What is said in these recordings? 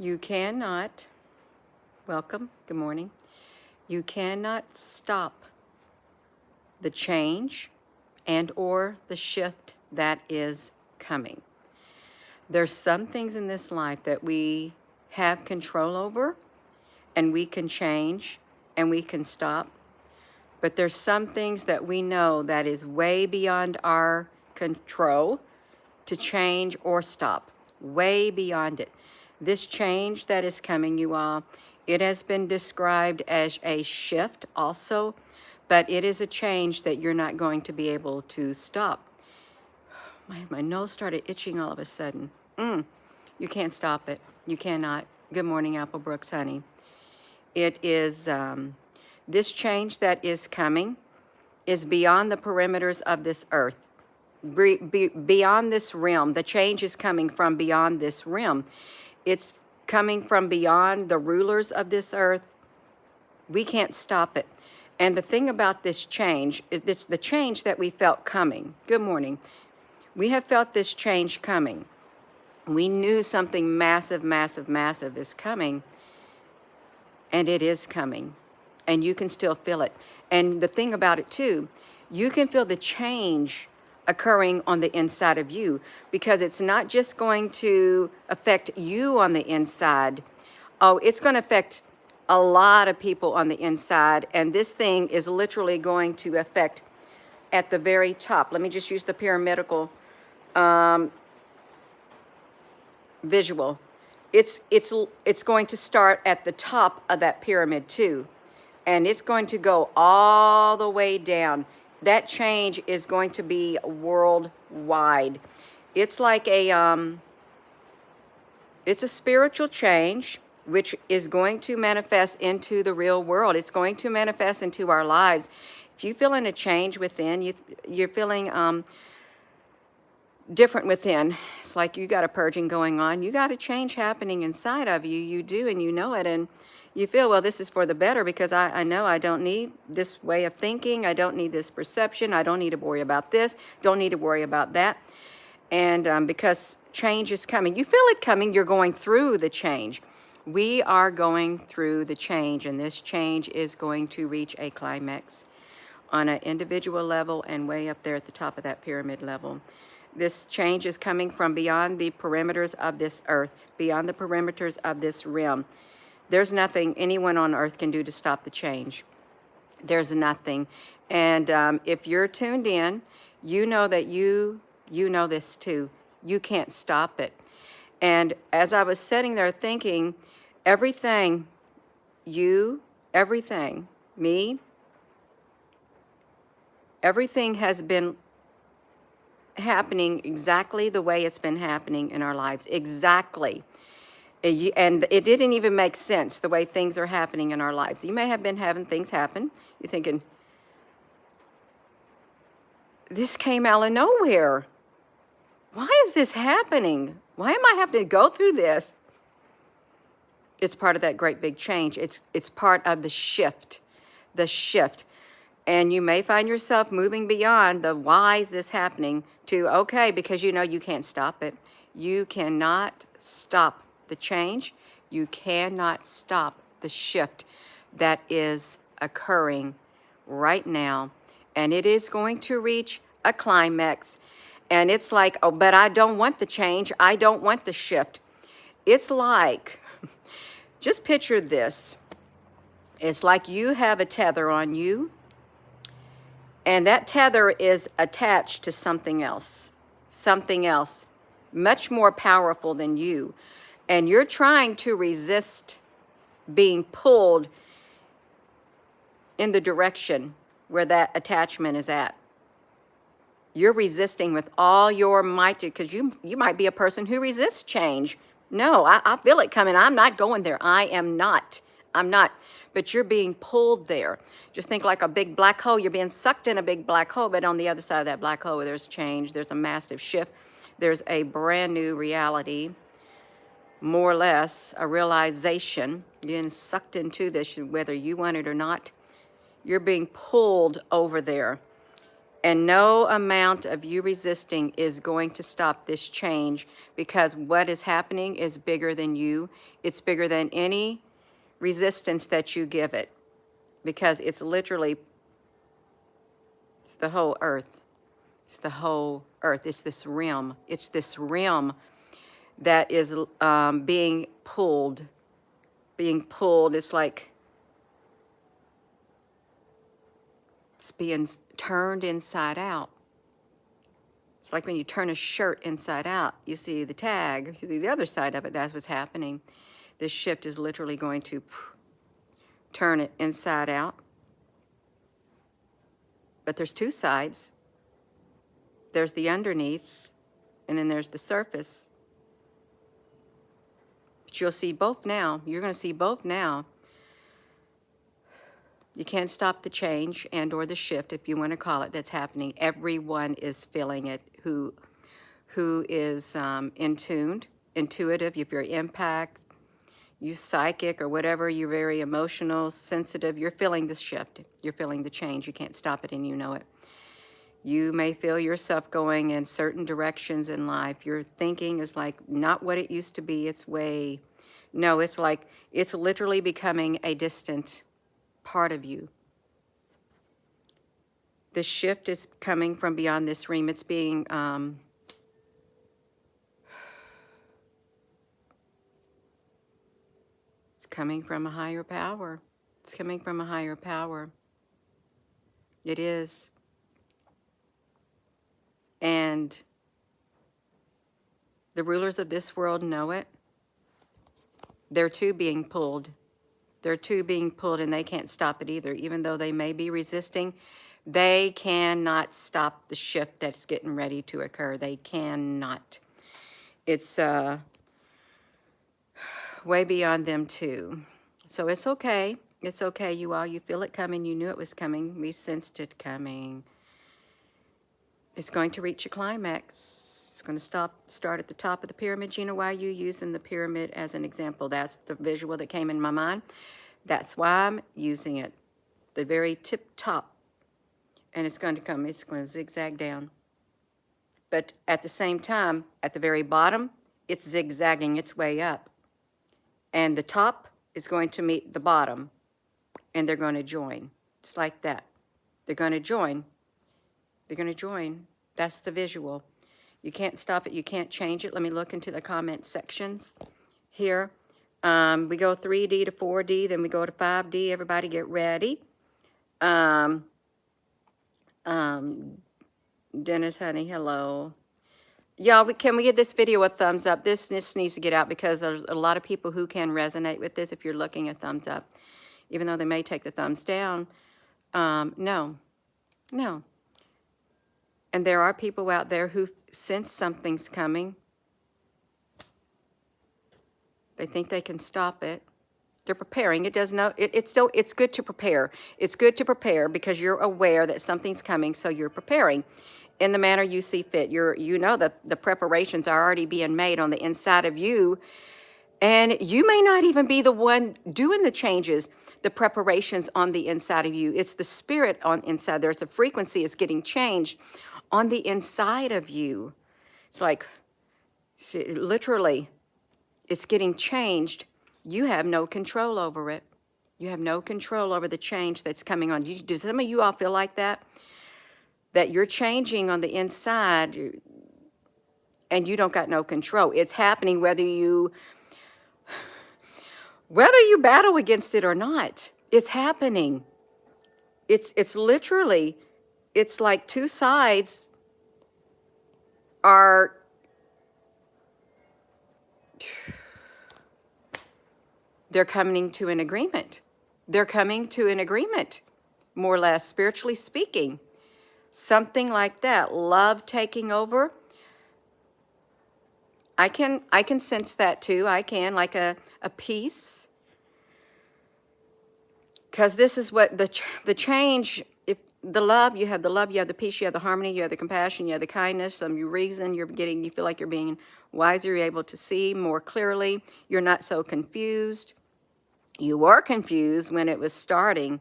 You cannot, welcome, good morning. You cannot stop the change and or the shift that is coming. There's some things in this life that we have control over and we can change and we can stop. But there's some things that we know that is way beyond our control to change or stop, way beyond it. This change that is coming, you all, it has been described as a shift also, but it is a change that you're not going to be able to stop. My nose started itching all of a sudden. You can't stop it. You cannot. Good morning, Apple Brooks, honey. It is, this change that is coming is beyond the perimeters of this earth. Beyond this realm. The change is coming from beyond this realm. It's coming from beyond the rulers of this earth. We can't stop it. And the thing about this change, it's the change that we felt coming. Good morning. We have felt this change coming. We knew something massive, massive, massive is coming. And it is coming. And you can still feel it. And the thing about it too, you can feel the change occurring on the inside of you, because it's not just going to affect you on the inside. Oh, it's going to affect a lot of people on the inside. And this thing is literally going to affect at the very top. Let me just use the pyramidal visual. It's going to start at the top of that pyramid too. And it's going to go all the way down. That change is going to be worldwide. It's like it's a spiritual change, which is going to manifest into the real world. It's going to manifest into our lives. If you're feeling a change within, you're feeling different within. It's like you got a purging going on. You got a change happening inside of you. You do, and you know it. And you feel, well, this is for the better, because I know I don't need this way of thinking. I don't need this perception. I don't need to worry about this. Don't need to worry about that. And because change is coming. You feel it coming. You're going through the change. We are going through the change, and this change is going to reach a climax on an individual level and way up there at the top of that pyramid level. This change is coming from beyond the perimeters of this earth, beyond the perimeters of this realm. There's nothing anyone on earth can do to stop the change. There's nothing. And if you're tuned in, you know that you know this too. You can't stop it. And as I was sitting there thinking, everything, everything, me, everything has been happening exactly the way it's been happening in our lives. Exactly. And it didn't even make sense the way things are happening in our lives. You may have been having things happen. You're thinking, this came out of nowhere. Why is this happening? Why am I having to go through this? It's part of that great big change. It's part of the shift. The shift. And you may find yourself moving beyond the why is this happening to, okay, because you know you can't stop it. You cannot stop the change. You cannot stop the shift that is occurring right now. And it is going to reach a climax. And it's like, oh, but I don't want the change. I don't want the shift. It's like, just picture this. It's like you have a tether on you, and that tether is attached to something else, much more powerful than you. And you're trying to resist being pulled in the direction where that attachment is at. You're resisting with all your might, because you might be a person who resists change. No, I feel it coming. I'm not going there. I'm not. But you're being pulled there. Just think like a big black hole. You're being sucked in a big black hole, but on the other side of that black hole, there's change. There's a massive shift. There's a brand new reality, more or less, a realization. You're getting sucked into this, whether you want it or not. You're being pulled over there. And no amount of you resisting is going to stop this change, because what is happening is bigger than you. It's bigger than any resistance that you give it, because it's literally, it's the whole earth. It's the whole earth. It's this realm. It's this realm that is being pulled. It's like it's being turned inside out. It's like when you turn a shirt inside out, you see the tag, you see the other side of it. That's what's happening. This shift is literally going to turn it inside out. But there's two sides. There's the underneath, and then there's the surface. But you'll see both now. You're going to see both now. You can't stop the change and or the shift, if you want to call it, that's happening. Everyone is feeling it who is intuitive. If you're empath, you psychic or whatever, you're very emotional, sensitive, you're feeling the shift. You're feeling the change. You can't stop it, and you know it. You may feel yourself going in certain directions in life. Your thinking is like not what it used to be. It's way, no, it's like, it's literally becoming a distant part of you. The shift is coming from beyond this realm. It's being, it's coming from a higher power. It's coming from a higher power. It is. And the rulers of this world know it. They're too being pulled. They're too being pulled, and they can't stop it either. Even though they may be resisting, they cannot stop the shift that's getting ready to occur. They cannot. It's way beyond them too. So it's okay. It's okay, you all. You feel it coming. You knew it was coming. We sensed it coming. It's going to reach a climax. It's going to start at the top of the pyramid. You know why you using the pyramid as an example? That's the visual that came in my mind. That's why I'm using it. The very tip top. And it's going to come, it's going to zigzag down. But at the same time, at the very bottom, it's zigzagging its way up. And the top is going to meet the bottom. And they're going to join. It's like that. They're going to join. They're going to join. That's the visual. You can't stop it. You can't change it. Let me look into the comment sections here. We go 3D to 4D, then we go to 5D. Everybody get ready. Dennis, honey, hello. Y'all, can we give this video a thumbs up? This needs to get out, because there's a lot of people who can resonate with this if you're looking at thumbs up. Even though they may take the thumbs down. No. And there are people out there who sense something's coming. They think they can stop it. They're preparing. It's good to prepare. It's good to prepare because you're aware that something's coming, so you're preparing in the manner you see fit. You know that the preparations are already being made on the inside of you, and you may not even be the one doing the changes, the preparations on the inside of you. It's the spirit on inside. There's a frequency is getting changed on the inside of you. It's like, literally, it's getting changed. You have no control over it. You have no control over the change that's coming on. Do some of you all feel like that? That you're changing on the inside and you don't got no control. It's happening whether you battle against it or not. It's happening. It's literally, it's like two sides are they're coming to an agreement. They're coming to an agreement, more or less, spiritually speaking. Something like that. Love taking over. I can sense that too. I can, like a peace. Because this is what the change, if the love, you have the peace, you have the harmony, you have the compassion, you have the kindness, you reason, you feel like you're being wiser, you're able to see more clearly, you're not so confused. You were confused when it was starting,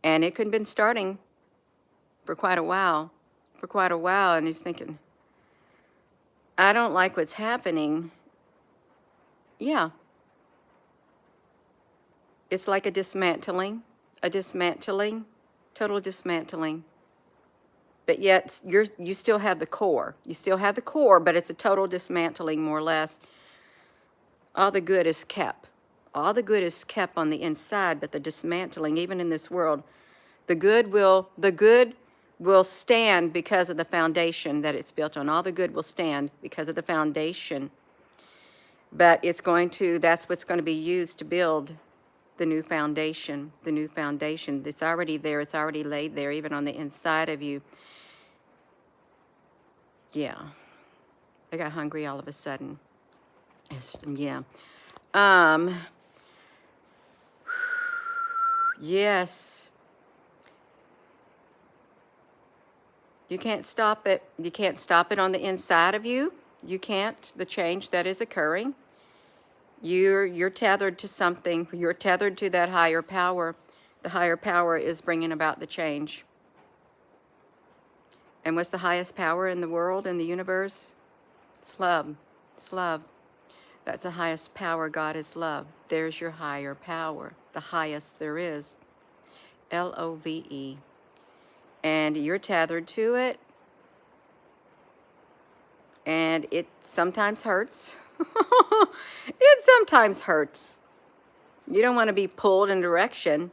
and it could have been starting for quite a while. for quite a while, and he's thinking, I don't like what's happening. Yeah. It's like a dismantling, total dismantling. But yet you still have the core. You still have the core, but it's a total dismantling, more or less. All the good is kept. All the good is kept on the inside, but the dismantling, even in this world, the good will stand because of the foundation that it's built on. All the good will stand because of the foundation. But that's what's going to be used to build the new foundation, It's already there. It's already laid there, even on the inside of you. Yeah. I got hungry all of a sudden. Yeah. Yes. You can't stop it. You can't stop it on the inside of you. You can't. The change that is occurring. You're tethered to something. You're tethered to that higher power. The higher power is bringing about the change. And what's the highest power in the world, in the universe? It's love. It's love. That's the highest power. God is love. There's your higher power. The highest there is. Love. And you're tethered to it. And it sometimes hurts. It sometimes hurts. You don't want to be pulled in direction.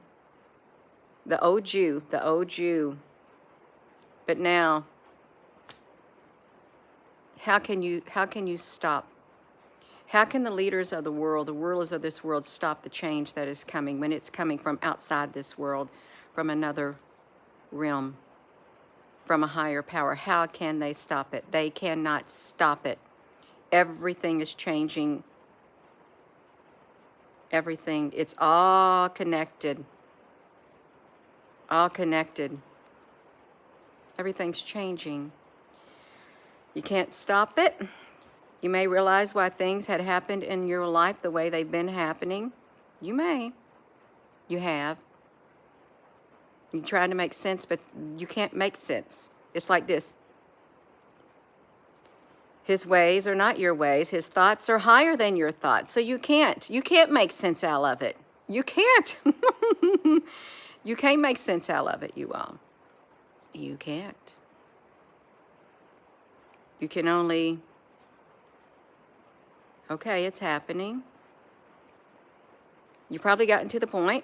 The old you. But now, how can you stop? How can the leaders of the world, the rulers of this world, stop the change that is coming when it's coming from outside this world, from another realm, from a higher power? How can they stop it? They cannot stop it. Everything is changing. Everything. It's all connected. All connected. Everything's changing. You can't stop it. You may realize why things had happened in your life the way they've been happening. You may. You have. You're trying to make sense, but you can't make sense. It's like this. His ways are not your ways. His thoughts are higher than your thoughts. So you can't make sense out of it. You can't. You can't make sense out of it, you all. You can't. You can only, okay, it's happening. You probably gotten to the point.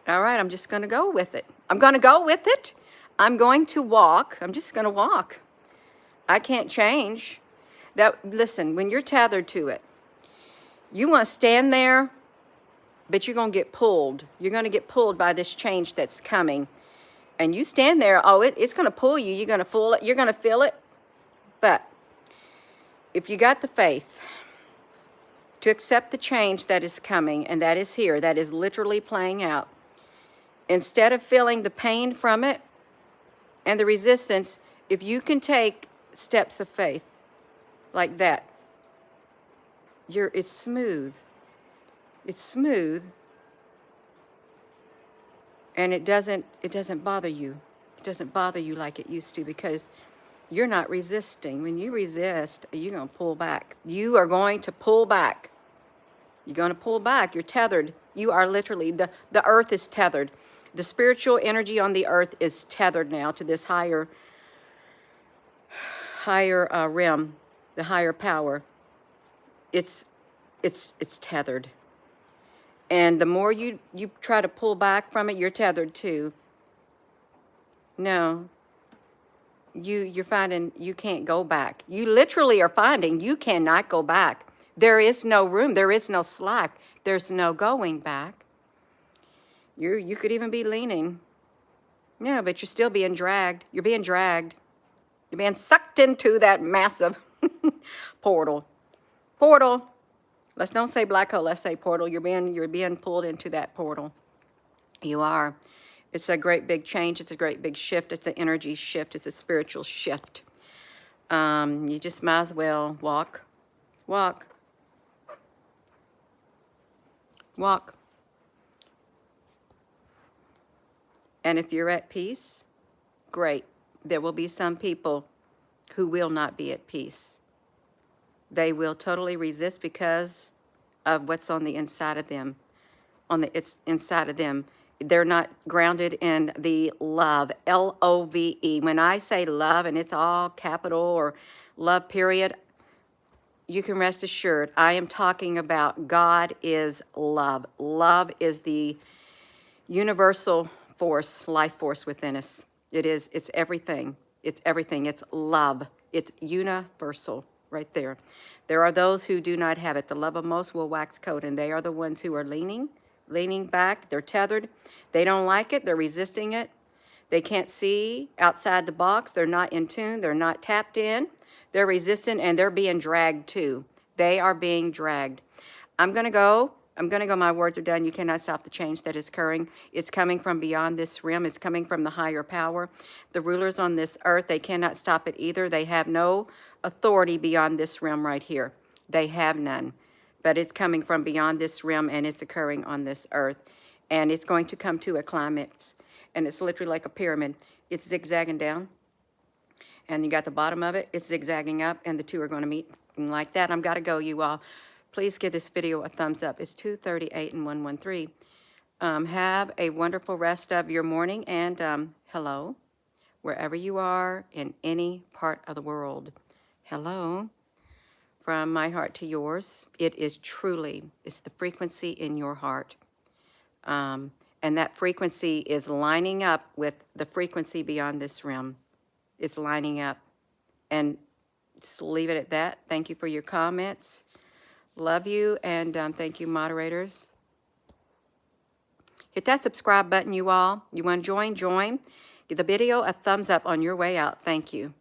All right, I'm just going to go with it. I'm going to go with it. I'm going to walk. I'm just going to walk. I can't change. Listen, when you're tethered to it, you want to stand there, but you're going to get pulled. You're going to get pulled by this change that's coming. And you stand there, it's going to pull you. You're going to feel it. You're going to feel it. But if you got the faith to accept the change that is coming and that is here, that is literally playing out, instead of feeling the pain from it and the resistance, if you can take steps of faith like that, it's smooth. It's smooth. And it doesn't bother you. It doesn't bother you like it used to, because you're not resisting. When you resist, you're going to pull back. You are going to pull back. You're going to pull back. You're tethered. You are literally, the earth is tethered. The spiritual energy on the earth is tethered now to this higher realm, the higher power. It's tethered. And the more you try to pull back from it, you're tethered too. No. You're finding you can't go back. You literally are finding you cannot go back. There is no room. There is no slack. There's no going back. You could even be leaning. Yeah, but you're still being dragged. You're being dragged. You're being sucked into that massive portal. Portal. Let's don't say black hole. Let's say portal. You're being pulled into that portal. You are. It's a great big change. It's a great big shift. It's an energy shift. It's a spiritual shift. You just might as well walk. And if you're at peace, great. there will be some people who will not be at peace. They will totally resist because of what's on the inside of them. It's inside of them. They're not grounded in the love, Love. When I say love, and it's all capital or love period, you can rest assured I am talking about God is love. Love is the universal force, life force within us. It's everything. It's everything. It's love. It's universal right there. There are those who do not have it. The love of most will wax cold, and they are the ones who are leaning back. They're tethered. They don't like it. They're resisting it. They can't see outside the box. They're not in tune. They're not tapped in. They're resistant, and they're being dragged too. They are being dragged. I'm going to go. My words are done. You cannot stop the change that is occurring. It's coming from beyond this realm. It's coming from the higher power. The rulers on this earth, they cannot stop it either. They have no authority beyond this realm right here. They have none. But it's coming from beyond this realm, and it's occurring on this earth. And it's going to come to a climax. And it's literally like a pyramid. It's zigzagging down. And you got the bottom of it. It's zigzagging up, and the two are going to meet like that. I'm got to go, you all. Please give this video a thumbs up. It's 2:38 and 113. Have a wonderful rest of your morning, and hello, wherever you are in any part of the world. Hello, from my heart to yours. It is truly, it's the frequency in your heart. And that frequency is lining up with the frequency beyond this realm. It's lining up. And just leave it at that. Thank you for your comments. Love you, and thank you, moderators. Hit that subscribe button, you all. You want to join? Give the video a thumbs up on your way out. Thank you.